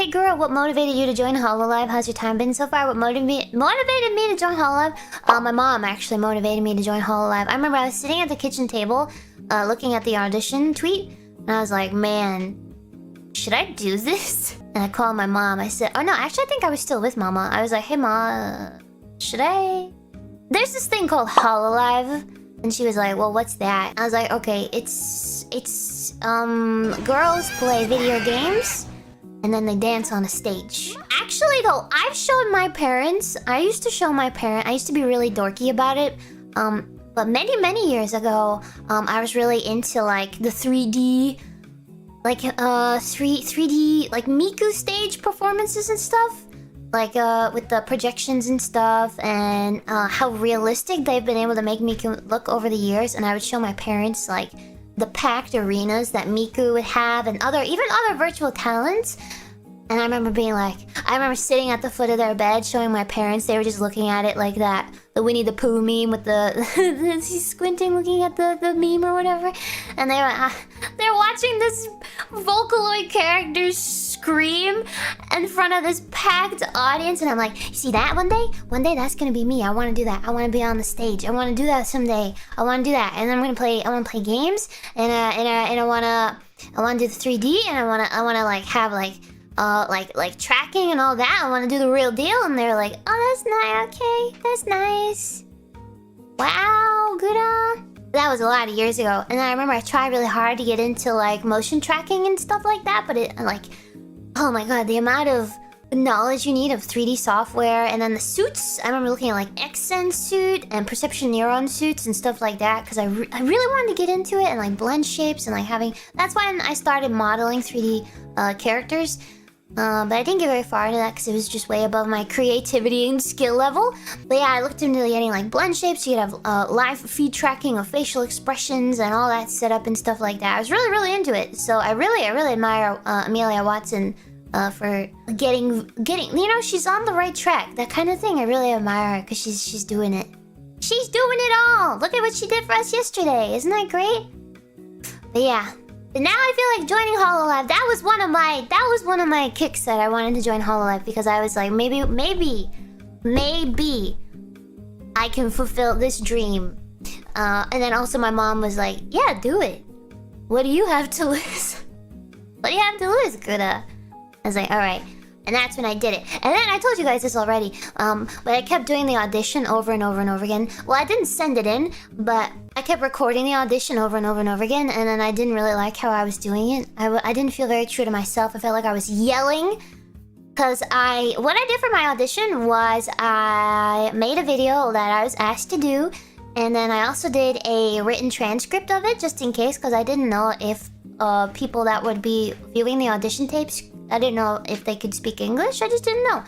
Hey Gura, what motivated you to join Hololive? How's your time been so far? What motivated me to join Hololive? My mom actually motivated me to join Hololive. I remember I was sitting at the kitchen table, looking at the audition tweet, and I was like, man, should I do this? And I called my mom. I said, oh no, actually I think I was still with Mama. I was like, hey Ma, should I? There's this thing called Hololive. And she was like, well, what's that? I was like, okay, it's girls play video games and then they dance on a stage. Actually though, I've showed my parents. I used to be really dorky about it. But many years ago, I was really into like the 3D, like 3D like Miku stage performances and stuff. Like with the projections and stuff, and how realistic they've been able to make Miku look over the years. And I would show my parents like the packed arenas that Miku would have, and even other virtual talents. And I remember sitting at the foot of their bed showing my parents. They were just looking at it like that, the Winnie the Pooh meme with the he's squinting looking at the meme or whatever. And they're watching this Vocaloid character scream in front of this packed audience. And I'm like, you see that one day that's gonna be me. I want to do that. I want to be on the stage. I want to do that someday. I want to do that. And I want to play games, and I want to do the 3D, and I want to like have like tracking and all that. I want to do the real deal. And they're like, oh, that's nice. Okay, that's nice. Wow, Gura. That was a lot of years ago. And I remember I tried really hard to get into like motion tracking and stuff like that. But it like, oh my god, the amount of knowledge you need of 3D software. And then the suits. I remember looking at like XSense suit and perception neuron suits and stuff like that. Because I really wanted to get into it and like blend shapes and like having... That's when I started modeling 3D characters. But I didn't get very far into that because it was just way above my creativity and skill level. But yeah, I looked into getting like blend shapes. You could have live feed tracking of facial expressions and all that set up and stuff like that. I was really into it. So I really admire Amelia Watson for getting you know, she's on the right track. That kind of thing. I really admire her because she's doing it. She's doing it all. Look at what she did for us yesterday. Isn't that great? But yeah. But now I feel like joining Hololive. That was one of my kicks that I wanted to join Hololive, because I was like, maybe I can fulfill this dream. And then also my mom was like, yeah, do it. What do you have to lose? What do you have to lose, Gura? I was like, alright. And that's when I did it. And then I told you guys this already. But I kept doing the audition over and over and over again. Well, I didn't send it in, but I kept recording the audition over and over and over again. And then I didn't really like how I was doing it. I didn't feel very true to myself. I felt like I was yelling. Because what I did for my audition was I made a video that I was asked to do. And then I also did a written transcript of it, just in case. Because I didn't know if people that would be viewing the audition tapes, I didn't know if they could speak English. I just didn't know.